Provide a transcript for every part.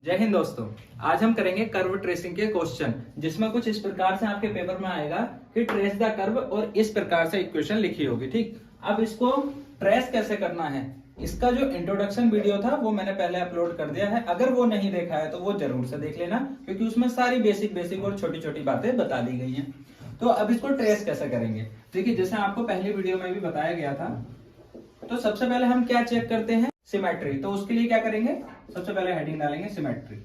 जय हिंद दोस्तों। आज हम करेंगे कर्व ट्रेसिंग के क्वेश्चन, जिसमें कुछ इस प्रकार से आपके पेपर में आएगा कि ट्रेस द कर्व और इस प्रकार से इक्वेशन लिखी होगी। ठीक, अब इसको ट्रेस कैसे करना है, इसका जो इंट्रोडक्शन वीडियो था वो मैंने पहले अपलोड कर दिया है। अगर वो नहीं देखा है तो वो जरूर से देख लेना, क्योंकि उसमें सारी बेसिक और छोटी छोटी बातें बता दी गई हैं। तो अब इसको ट्रेस कैसे करेंगे, देखिए जैसे आपको पहली वीडियो में भी बताया गया था। तो सबसे पहले हम क्या चेक करते हैं, सिमेट्री। तो उसके लिए क्या करेंगे, सबसे पहले हेडिंग डालेंगे सिमेट्री।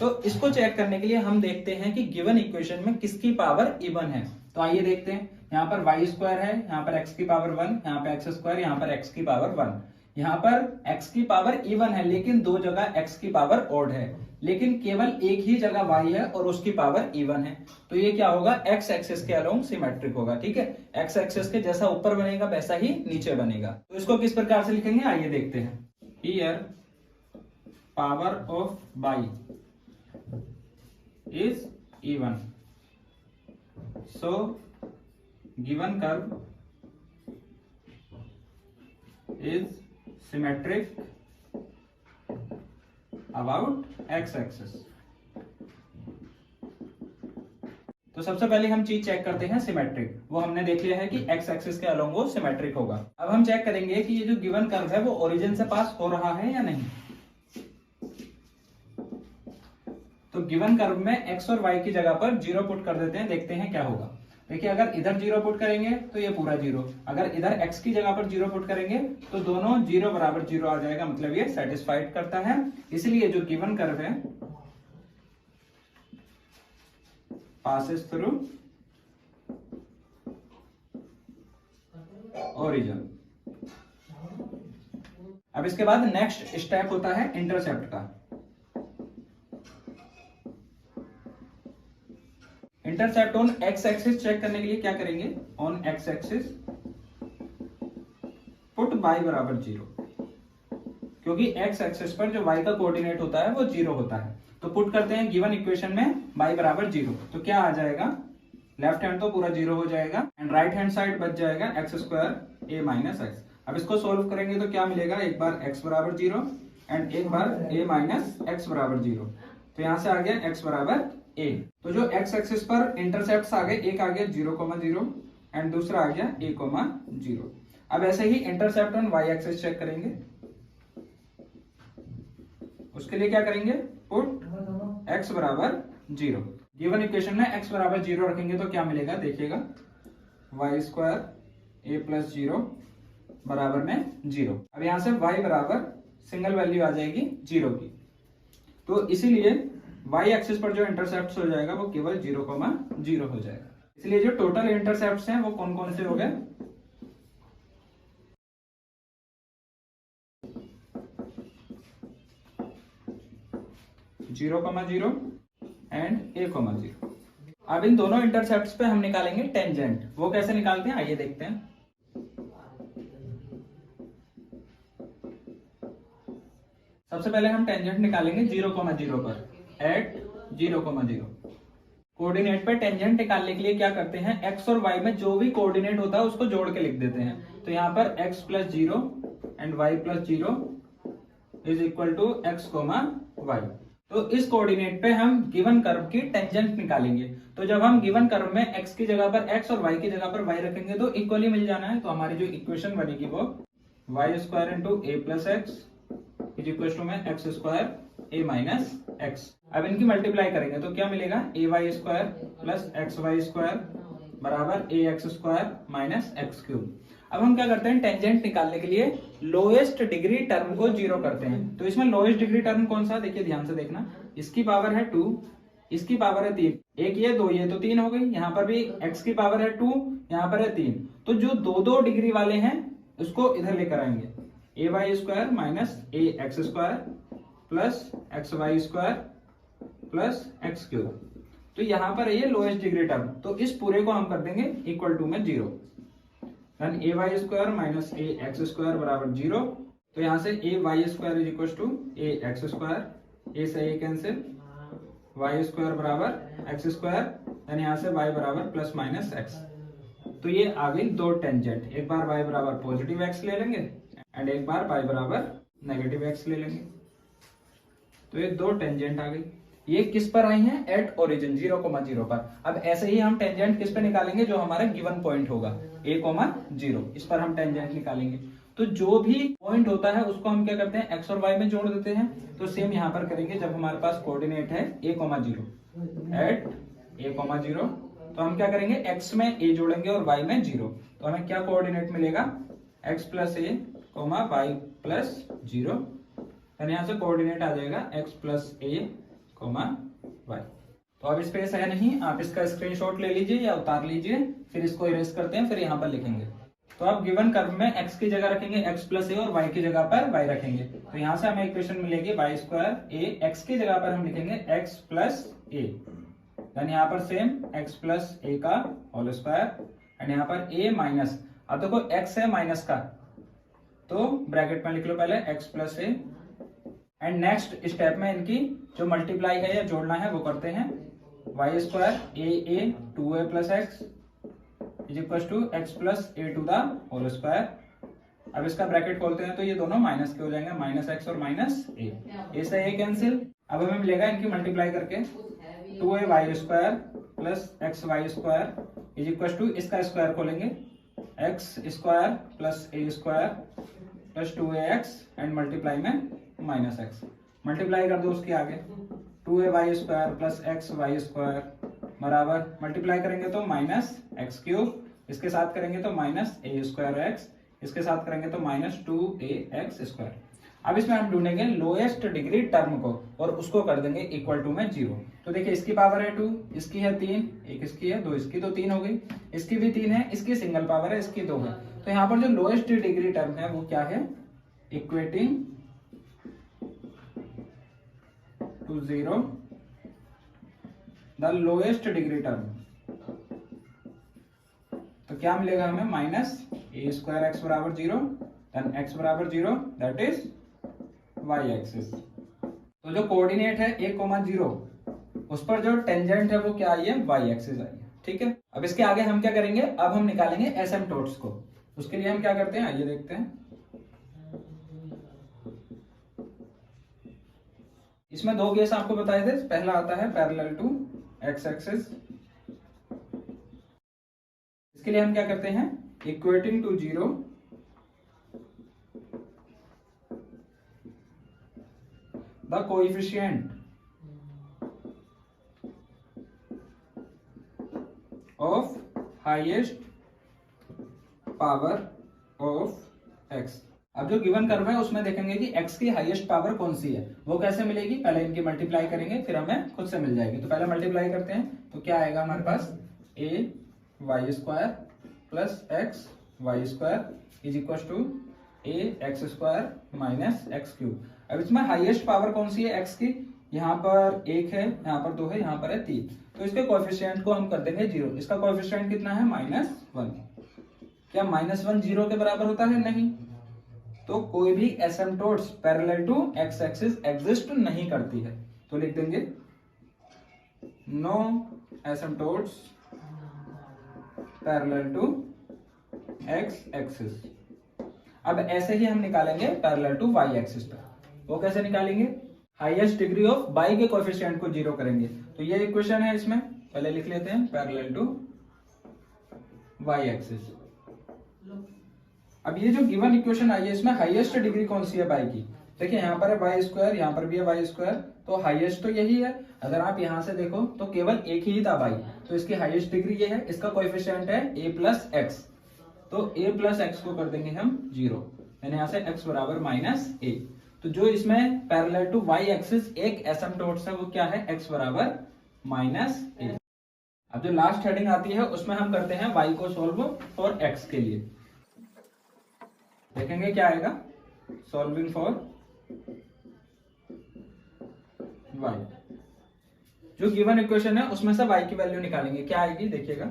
तो इसको चेक करने के लिए हम देखते हैं कि गिवन इक्वेशन में किसकी पावर इवन है। तो आइए देखते हैं, यहाँ पर वाई स्क्वायर है, यहाँ पर एक्स की पावर 1, यहाँ पर एक्स स्क्वायर, यहाँ पर एक्स की पावर 1। यहाँ पर x की पावर इवन है, लेकिन दो जगह x की पावर ऑड है, लेकिन केवल एक ही जगह y है और उसकी पावर इवन है। तो ये क्या होगा, x एक्सिस के अलोंग सिमेट्रिक होगा। ठीक है, x एक्सिस के जैसा ऊपर बनेगा वैसा ही नीचे बनेगा। तो इसको किस प्रकार से लिखेंगे, आइए देखते हैं। Here power of y is even, so given curve is symmetric about x axis. तो सबसे पहले हम चीज चेक करते हैं सिमेट्रिक। वो हमने देख लिया है कि x एक्सिस के अलोंग वो सिमेट्रिक होगा। अब हम चेक करेंगे कि ये जो गिवन कर्व है वो ओरिजिन से पास हो रहा है या नहीं। तो गिवन कर्व में x और y की जगह पर 0 पुट कर देते हैं, देखते हैं क्या होगा। देखिए, अगर इधर 0 पुट करेंगे तो ये पूरा 0, अगर इधर x की जगह पर 0 पुट करेंगे तो दोनों 0 बराबर 0 आ जाएगा, मतलब ये सेटिस्फाइड करता है। इसलिए जो गिवन कर्व है पासेस थ्रू ओरिजिन। अब इसके बाद नेक्स्ट स्टेप होता है इंटरसेप्ट का। Intercept on x axis check करने के लिए क्या करेंगे, on x axis put y बराबर 0, क्योंकि एक्स एक्सिस पर जो y का कोऑर्डिनेट होता है वो 0 होता है। तो पुट करते हैं गिवन इक्वेशन में y बराबर 0, तो क्या आ जाएगा, लेफ्ट हैंड तो पूरा 0 हो जाएगा एंड राइट हैंड साइड बच जाएगा x square a minus x. अब इसको सोल्व करेंगे तो क्या मिलेगा, एक बार x बराबर 0 एंड एक बार a माइनस एक्स बराबर 0। तो यहां से आ गया x बराबर a। तो जो x एक्सिस पर इंटरसेप्ट्स आ गए, एक आ गया 0,0 एंड दूसरा आ गया a,0। अब ऐसे ही intercept on y axis check करेंगे। उसके लिए क्या करेंगे, पुट x बराबर 0। गिवन इक्वेशन में x बराबर 0 रखेंगे तो क्या मिलेगा, देखिएगा y स्क्वायर a प्लस 0 बराबर में 0। अब यहां से y बराबर सिंगल वैल्यू आ जाएगी 0 की। तो इसीलिए y एक्सिस पर जो इंटरसेप्ट हो जाएगा वो केवल 0,0 हो जाएगा। इसलिए जो टोटल इंटरसेप्ट्स हैं वो कौन कौन से हो गए, जीरो एंड a,0। अब इन दोनों इंटरसेप्ट्स पे हम निकालेंगे टेंजेंट। वो कैसे निकालते हैं, आइए देखते हैं। सबसे पहले हम टेंजेंट निकालेंगे 0,0 पर, एट 0,0 कोऑर्डिनेट पे टेंजेंट निकालने के लिए क्या करते हैं, x और y में जो भी कोऑर्डिनेट होता है उसको जोड़ के लिख देते हैं। तो यहाँ पर x plus 0 and y plus 0 is equal to x, y। तो इस कोऑर्डिनेट पे हम गिवन कर्व की टेंजेंट निकालेंगे। तो जब हम गिवन कर्व में x की जगह पर x और y की जगह पर y रखेंगे तो इक्वली मिल जाना है। तो हमारी जो इक्वेशन बनेगी वो y square into a plus x is equal to में x square a minus x. अब इनकी मल्टीप्लाई करेंगे तो क्या मिलेगा, a y square plus x y square बराबर a x square minus x cube. अब हम क्या करते हैं, टेंजेंट निकालने के लिए लोएस्ट डिग्री टर्म को 0 करते हैं। तो इसमें लोएस्ट डिग्री टर्म कौन सा, देखिए ध्यान से देखना। इसकी पावर है 2, इसकी पावर है 3, एक ये 2 ये तो 3 हो गई। यहाँ पर भी x की पावर है 2, यहाँ पर है 3। तो जो 2 डिग्री वाले हैं उसको इधर लेकर आएंगे, a y square minus a x square plus x y square plus x cube. तो यहाँ पर है ये लोएस्ट डिग्री टर्म, तो इस पूरे को हम कर देंगे इक्वल टू में 0। Then a y square minus a x square बराबर 0। तो यहाँ से a y square is equal to a x square, a से ए कैंसिल, वाई स्क्वायर बराबर एक्स स्क्वायर, देन यहाँ से वाई बराबर प्लस माइनस एक्स। तो ये आ गई 2 टेंजेंट, एक बार y बराबर पॉजिटिव x ले लेंगे एंड एक बार y बराबर नेगेटिव x ले लेंगे। तो ये दो टेंजेंट आ गई। ये किस पर आई हैं? एट ओरिजिन 0,0 पर। अब ऐसे ही हम टेंजेंट किस पे निकालेंगे? जो हमारा गिवन पॉइंट होगा a,0, इस पर हम टेंजेंट निकालेंगे। तो जो भी पॉइंट होता है उसको हम क्या करते हैं? x और y में जोड़ देते हैं। तो सेम यहाँ पर करेंगे जब हमारे पास कोऑर्डिनेट है a,0 एट a,0, तो हम क्या करेंगे? x में a जोड़ेंगे और y में 0। तो हमें क्या कोऑर्डिनेट मिलेगा? x plus a, y plus 0। यानी यहाँ से कोऑर्डिनेट आ जाएगा x प्लस a, y। तो अब स्पेस है नहीं, आप इसका स्क्रीनशॉट ले लीजिए या उतार लीजिए, फिर इसको इरेज करते हैं, फिर यहाँ पर लिखेंगे। तो आप गिवन कर्व में x की जगह रखेंगे x प्लस a और y की जगह पर y रखेंगे। तो यहाँ से हमें इक्वेशन मिलेगी y स्क्वायर a, x की जगह पर हम लिखेंगे x प्लस a, यानी यहाँ पर सेम x प्लस a का होल स्क्वायर, एंड यहाँ पर a माइनस, अब देखो x है माइनस का, तो ब्रैकेट में लिख लो पहले x plus a, and next step में इनकी जो मल्टीप्लाई है या जोड़ना है वो करते हैं। y square a 2a plus x is equal to x plus a to the whole square. अब इसका ब्रैकेट खोलते हैं तो ये दोनों माइनस के हो जाएंगे, माइनस x और माइनस a से a कैंसिल। अब हमें मिलेगा इनकी मल्टीप्लाई करके 2ay square plus xy square is equal to, इसका स्क्वायर खोलेंगे x square plus a square plus 2ax and multiply में माइनस x, मल्टीप्लाई कर दो उसके आगे 2ay square plus xy square बराबर, मल्टीप्लाई करेंगे तो माइनस एक्स क्यूब, इसके साथ करेंगे तो माइनस a स्क्वायर x, इसके साथ करेंगे तो माइनस 2ax स्क्वायर। अब इसमें हम ढूंढेंगे लोएस्ट डिग्री टर्म को और उसको कर देंगे इक्वल टू में 0। तो देखिए इसकी पावर है 2, इसकी है 3, एक इसकी है 2, इसकी तो 3 हो गई, इसकी भी 3 है, इसकी सिंगल पावर है, इसकी 2 है। तो यहाँ पर जो लोएस्ट डिग्री टर्म है वो क्या है? Equating to 0 the lowest degree term. तो क्या मिलेगा हमें? माइनस a स्क्वायर एक्स बराबर 0, देन x बराबर 0, दैट इज y एक्सिस। तो जो कोऑर्डिनेट है a,0, उस पर जो टेंजेंट है वो क्या आई है? y एक्सिस आई है। ठीक है, अब इसके आगे हम क्या करेंगे? अब हम निकालेंगे एसिम्पटोट्स को। उसके लिए हम क्या करते हैं आइए देखते हैं। इसमें दो केस आपको बताए थे, पहला आता है पैरेलल टू x एक्सिस। इसके लिए हम क्या करते हैं? Equating to 0 the coefficient of highest power of x। अब जो गिवन कर्व है उसमें देखेंगे कि x की हाईएस्ट पावर कौन सी है, वो कैसे मिलेगी? पहले इनकी मल्टीप्लाई करेंगे, फिर हमें खुद से मिल जाएगी। तो पहले मल्टीप्लाई करते हैं, तो क्या आएगा हमारे पास? a y square plus x y square is equal to a x square minus x cube. अब इसमें हाईएस्ट पावर कौन सी है x की? यहाँ पर 1 है, यहाँ पर 2 है, यहाँ पर है 3। तो इसके कोएफिशिएंट को हम कर देंगे 0। इसका कोएफिशिएंट कितना है? -1। क्या -1 0 के बराबर होता है? नहीं। तो कोई भी asymptotes parallel to x axis exist नहीं करती है। तो लिख देंगे no asymptotes parallel to x axis. अब ऐसे ही हम निकालेंगे पैरेलल टू y एक्सिस पर। वो कैसे निकालेंगे? हाईएस्ट डिग्री ऑफ y के कोएफिशिएंट को 0 करेंगे। तो ये इक्वेशन है, इसमें पहले लिख लेते हैं पैरेलल टू y एक्सिस। अब ये जो गिवन इक्वेशन आई है इसमें हाईएस्ट डिग्री कौन सी है y की? देखिए यहाँ पर है y स्क्वायर, यहाँ पर भी है y स्क्वायर, तो हाईएस्ट तो यही है। अगर आप यहाँ से देखो तो केवल एक ही था y, तो इसकी हाईएस्ट डिग्री ये है। इसका कोएफिशिएंट है a प्लस एक्स, तो a प्लस एक्स को कर देंगे हम 0, यानी यहाँ से x बराबर -a। तो जो इसमें पैरेलल टू y एक्सिस एक एसिम्पटोट्स है वो क्या है? x बराबर -a। अब जो लास्ट हेडिंग आती है उसमें हम करते हैं y को सोल्व फॉर x के लिए। देखेंगे क्या आएगा? Solving for y। जो गिवन इक्वेशन है उसमें से y की वैल्यू निकालेंगे। क्या आएगी? देखिएगा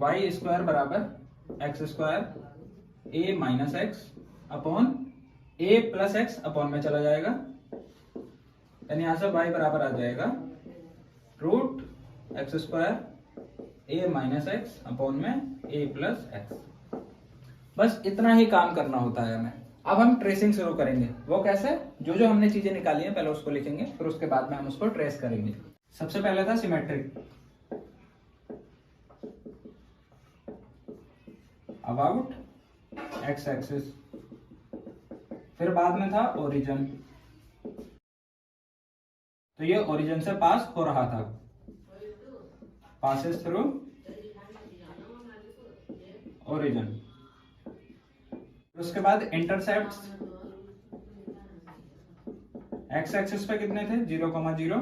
y स्क्वायर बराबर x square a minus x upon a plus x upon में चला जाएगा, यानी यहां से y बराबर आ जाएगा root x square a minus x upon में a प्लस एक्स। बस इतना ही काम करना होता है हमें। अब हम ट्रेसिंग शुरू करेंगे। वो कैसे? जो जो हमने चीजें निकाली हैं पहले उसको लिखेंगे, फिर उसके बाद में हम उसको ट्रेस करेंगे। सबसे पहले था सिमेट्रिक, अबाउट एक्स एक्सिस। फिर बाद में था ओरिजिन, तो ये ओरिजिन से पास हो रहा था, पासेस थ्रू ओरिजिन। उसके बाद इंटरसेप्ट्स, एक्स एक्सिस पे कितने थे? 0,0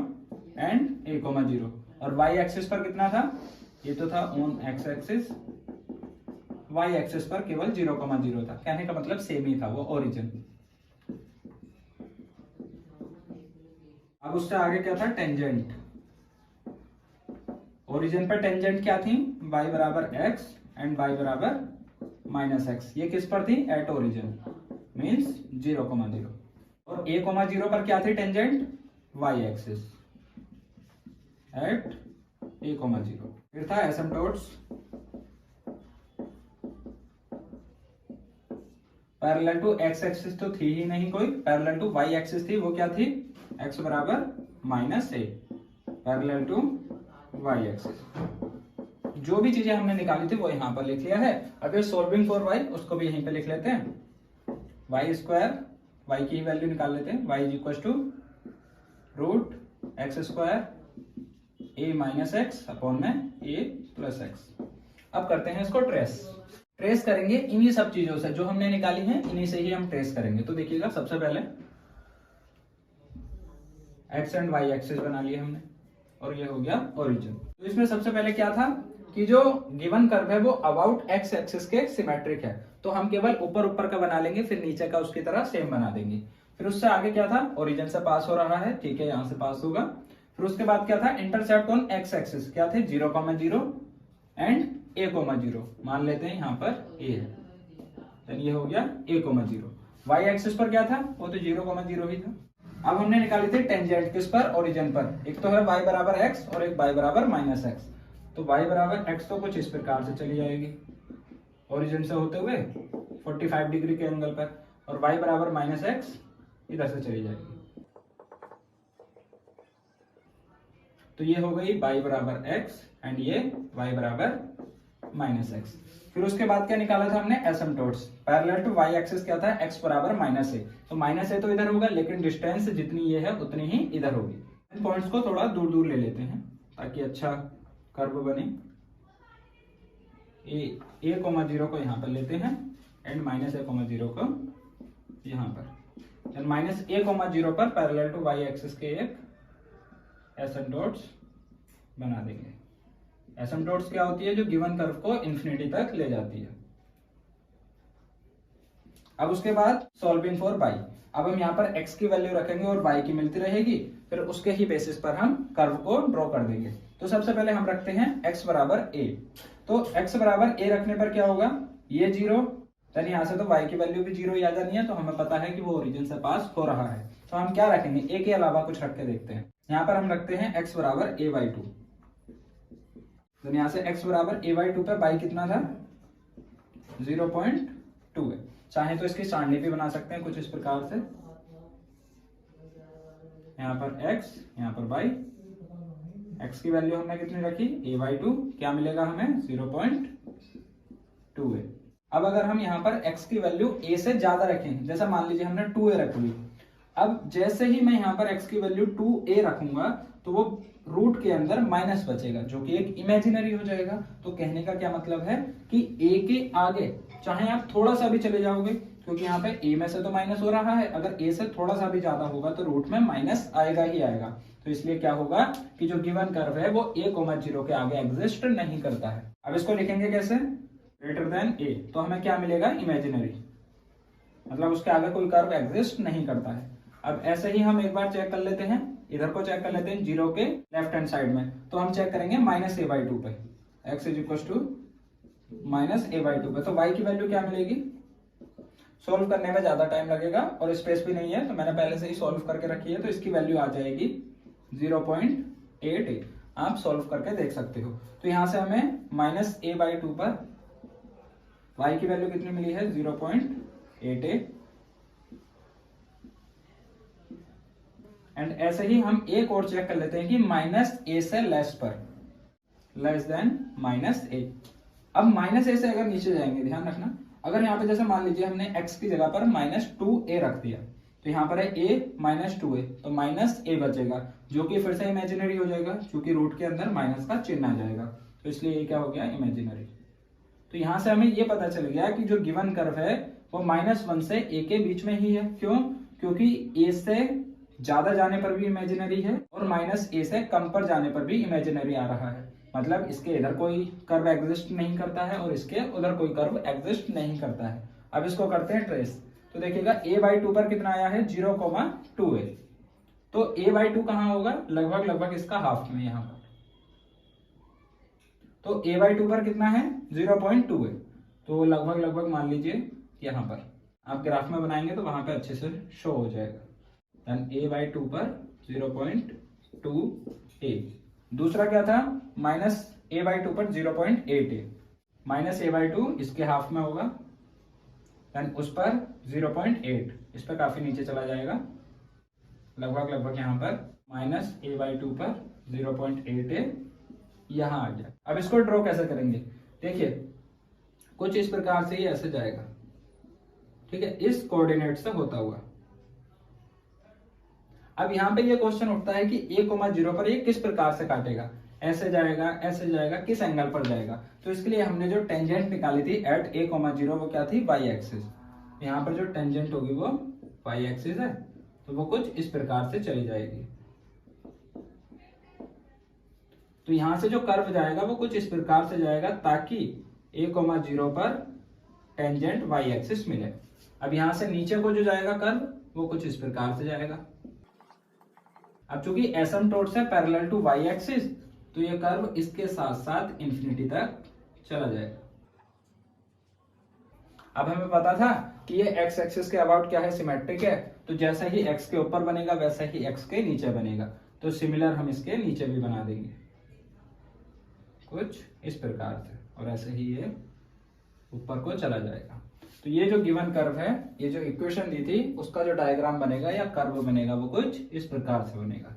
एंड a,0, और वाई एक्सिस पर कितना था? ये तो था on x axis, y axis पर केवल 0,0 था। कहने का मतलब सेम ही था, वो ओरिजिन। अब उससे आगे क्या था? टेंजेंट। ओरिजिन पर टेंजेंट क्या थी? y बराबर x एंड y बराबर -x। ये किस पर थी? At origin, means 0,0। और a,0 पर क्या थी tangent? y axis at a,0। फिर था asymptotes, parallel to x axis तो थी ही नहीं कोई, पैरेलल टू y एक्सिस थी। वो क्या थी? x बराबर -a, parallel to y axis. जो भी चीजें हमने निकाली थी वो यहाँ पर लिख लिया है। अगर सोल्विंग फॉर y उसको भी यहीं पे लिख लेते हैं। y स्क्वायर, y की वैल्यू निकाल लेते हैं। y is equal to root x square a minus x upon में a प्लस एक्स। अब करते हैं इसको ट्रेस करेंगे इन्हीं सब चीजों से जो हमने निकाली हैं, इन्हीं से ही हम ट्रेस करेंगे। तो देखिएगा, सबसे पहले एक्स एंड वाई एक्सिस बना लिया हमने, और ये हो गया ओरिजिन। तो इसमें सबसे पहले क्या था कि जो गिवन कर्व है वो अबाउट एक्स एक्सिस के सिमेट्रिक है, तो हम केवल ऊपर ऊपर का बना लेंगे, फिर नीचे का उसकी तरह सेम बना देंगे। फिर उससे आगे क्या था? ओरिजिन से पास हो रहा है, ठीक है, यहां से पास होगा। फिर उसके बाद क्या था? इंटरसेप्ट ऑन एक्स एक्सिस क्या थे? 0,0 एंड a,0 मान लेते हैं, यहाँ पर a है, तो ये हो गया a,0। y एक्सिस पर क्या था? वो तो 0,0 ही था। अब हमने निकाली थी टेंजेंट, किस पर? ओरिजिन पर। एक तो है y बराबर x और एक y बराबर -x। तो y बराबर x तो कुछ इस प्रकार से चली जाएगी ओरिजिन से होते हुए 45 डिग्री के एंगल पर, और y बराबर -x इधर से चली जाएगी। तो ये हो गई y बराबर x एंड ये y बराबर -x। फिर उसके बाद क्या निकाला था हमने? एसिम्पटोट्स, पैरेलल टू y एक्सिस क्या था? x बराबर -a। तो -a तो इधर होगा, लेकिन डिस्टेंस जितनी ये है उतनी ही इधर होगी। इन पॉइंट्स को थोड़ा दूर दूर ले लेते हैं ताकि अच्छा कर्व बने। a,0 को यहाँ पर लेते हैं एंड -a,0 को यहाँ पर। -a,0 पर पैरेलल टू y एक्सिस के एक एसिम्पटोट्स बना देंगे। एसिम्पटोट्स क्या होती है? जो गिवन कर्व को इंफिनिटी तक ले जाती है। अब उसके बाद सॉल्विंग फॉर y। अब हम यहाँ पर x की वैल्यू रखेंगे और y की मिलती रहेगी, फिर उसके ही बेसिस पर हम कर्व को ड्रॉ कर देंगे। तो सबसे पहले हम रखते हैं x बराबर a। तो x बराबर a रखने पर क्या होगा? ये 0, यानी यहाँ से तो y की वैल्यू भी 0 ही आ जानी है, तो हमें पता है कि वो ओरिजिन से पास हो रहा है। तो हम क्या रखेंगे? a के अलावा कुछ रख के देखते हैं। यहाँ पर हम रखते हैं x बराबर a/2। तो यहाँ से x बराबर a/2 पे y कितना था? 0.2 है। चाहे तो इसकी सारणी भी बना सकते हैं कुछ इस प्रकार से, यहाँ पर x, यहाँ पर y। x की वैल्यू हमने कितनी रखी? a/2। क्या मिलेगा हमें? 0.2 है। अब अगर हम यहाँ पर x की वैल्यू a से ज्यादा रखें, जैसा मान लीजिए हमने 2a रख ली, अब जैसे ही मैं यहाँ पर x की वैल्यू 2a रखूंगा तो वो रूट के अंदर माइनस बचेगा, जो कि एक इमेजिनरी हो जाएगा। तो कहने का क्या मतलब है कि a के आगे चाहे आप थोड़ा सा भी चले जाओगे, क्योंकि यहाँ पे a में से तो माइनस हो रहा है, अगर a से थोड़ा सा भी ज्यादा होगा तो रूट में माइनस आएगा ही आएगा। तो इसलिए क्या होगा कि जो गिवन कर्व है वो a,0 के आगे एग्जिस्ट नहीं करता है। अब इसको लिखेंगे कैसे? ग्रेटर देन a, तो हमें क्या मिलेगा? इमेजिनरी, मतलब उसके आगे कोई कर्व एग्जिस्ट नहीं करता है। अब ऐसे ही हम एक बार चेक कर लेते हैं, इधर को चेक कर लेते हैं 0 के लेफ्ट हैंड साइड में। तो हम चेक करेंगे -a/2 पे, x is equal to -a/2 पे। तो y की वैल्यू क्या मिलेगी? सॉल्व करने में ज्यादा टाइम लगेगा और स्पेस भी नहीं है, तो मैंने पहले से ही सॉल्व करके रखी है, तो इसकी वैल्यू आ जाएगी 0.88। आप सॉल्व करके देख सकते हो। तो यहां से हमें -a/2 पर y की वैल्यू कितनी मिली है? 0.88। एंड ऐसे ही हम एक और चेक कर लेते हैं कि -a से लेस पर, लेस देन -a। अब -a से अगर नीचे जाएंगे, ध्यान रखना, अगर यहाँ पे जैसे मान लीजिए हमने x की जगह पर -2a रख दिया, तो यहाँ पर है a -2a, तो -a बचेगा, जो कि फिर से इमेजिनरी हो जाएगा, क्योंकि रूट के अंदर माइनस का चिन्ह आ जाएगा, तो इसलिए ये क्या हो गया, इमेजिनरी। तो यहाँ से हमें ये पता चल गया कि जो गिवन कर्व है वो -1 से a के बीच में ही है। क्यों? क्योंकि a से ज्यादा जाने पर भी इमेजिनरी है और -a से कम पर जाने पर भी इमेजिनरी आ रहा है, मतलब इसके इधर कोई कर्व एग्जिस्ट नहीं करता है और इसके उधर कोई कर्व एग्जिस्ट नहीं करता है। अब इसको करते हैं ट्रेस, तो देखिएगा a/2 पर कितना आया है, 0,2a, तो a/2 कहाँ होगा, लगभग इसका हाफ में यहाँ पर, तो a/2 पर कितना है, 0.2a, तो लगभग मान लीजिए यहाँ पर आप ग्राफ में बनाएंगे तो वहां पे अच्छे से शो हो जाएगा। a/2 पर 0.2a। दूसरा क्या था, -a/2 पर 0.8a, -a/2 इसके हाफ में होगा, देन उस पर 0.8, इस पर काफी नीचे चला जाएगा, लगभग यहाँ पर -a/2 पर 0.8a यहाँ आ गया। अब इसको ड्रॉ कैसे करेंगे, देखिए कुछ इस प्रकार से ही ऐसे जाएगा, ठीक है, इस कोऑर्डिनेट से होता हुआ। अब यहाँ पे ये क्वेश्चन उठता है कि a,0 पर ये किस प्रकार से काटेगा, ऐसे जाएगा, किस एंगल पर जाएगा, तो इसके लिए हमने जो टेंजेंट निकाली थी एट a,0, वो क्या थी, y एक्सिस। यहाँ पर जो टेंजेंट होगी वो y एक्सिस है, तो वो कुछ इस प्रकार से चली जाएगी। तो यहां से जो कर्व जाएगा वो कुछ इस प्रकार से जाएगा ताकि a,0 पर टेंजेंट y एक्सिस मिले। अब यहां से नीचे को जो जाएगा कर्व वो कुछ इस प्रकार से जाएगा। अब चूंकि एसिम्पटोट से पैरेलल टू y एक्सिस, तो ये कर्व इसके साथ साथ इंफिनिटी तक चला जाएगा। अब हमें पता था कि ये x एक्सिस के अबाउट क्या है, सिमेट्रिक है, तो जैसा ही x के ऊपर बनेगा वैसा ही x के नीचे बनेगा, तो सिमिलर हम इसके नीचे भी बना देंगे कुछ इस प्रकार से, और ऐसे ही ये ऊपर को चला जाएगा। तो ये जो गिवन कर्व है, ये जो इक्वेशन दी थी उसका जो डायग्राम बनेगा या कर्व बनेगा वो कुछ इस प्रकार से बनेगा।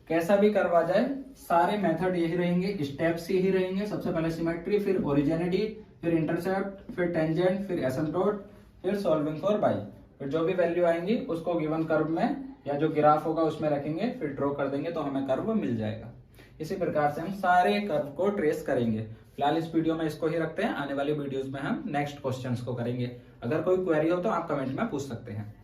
कैसा भी कर्व आ जाए, सारे मेथड यही रहेंगे, स्टेप्स यही रहेंगे। सबसे पहले सिमेट्री, फिर ओरिजिनिटी, फिर इंटरसेप्ट, फिर टेंजेंट, फिर एसिम्पटोट, फिर सॉल्विंग फॉर बाई। फिर जो भी वैल्यू आएंगी उसको गिवन कर्व में या जो ग्राफ होगा उसमें रखेंगे, फिर ड्रॉ कर देंगे तो हमें कर्व मिल जाएगा। इसी प्रकार से हम सारे कर्व को ट्रेस करेंगे। फिलहाल इस वीडियो में इसको ही रखते हैं, आने वाली वीडियोस में हम नेक्स्ट क्वेश्चंस को करेंगे। अगर कोई क्वेरी हो तो आप कमेंट में पूछ सकते हैं।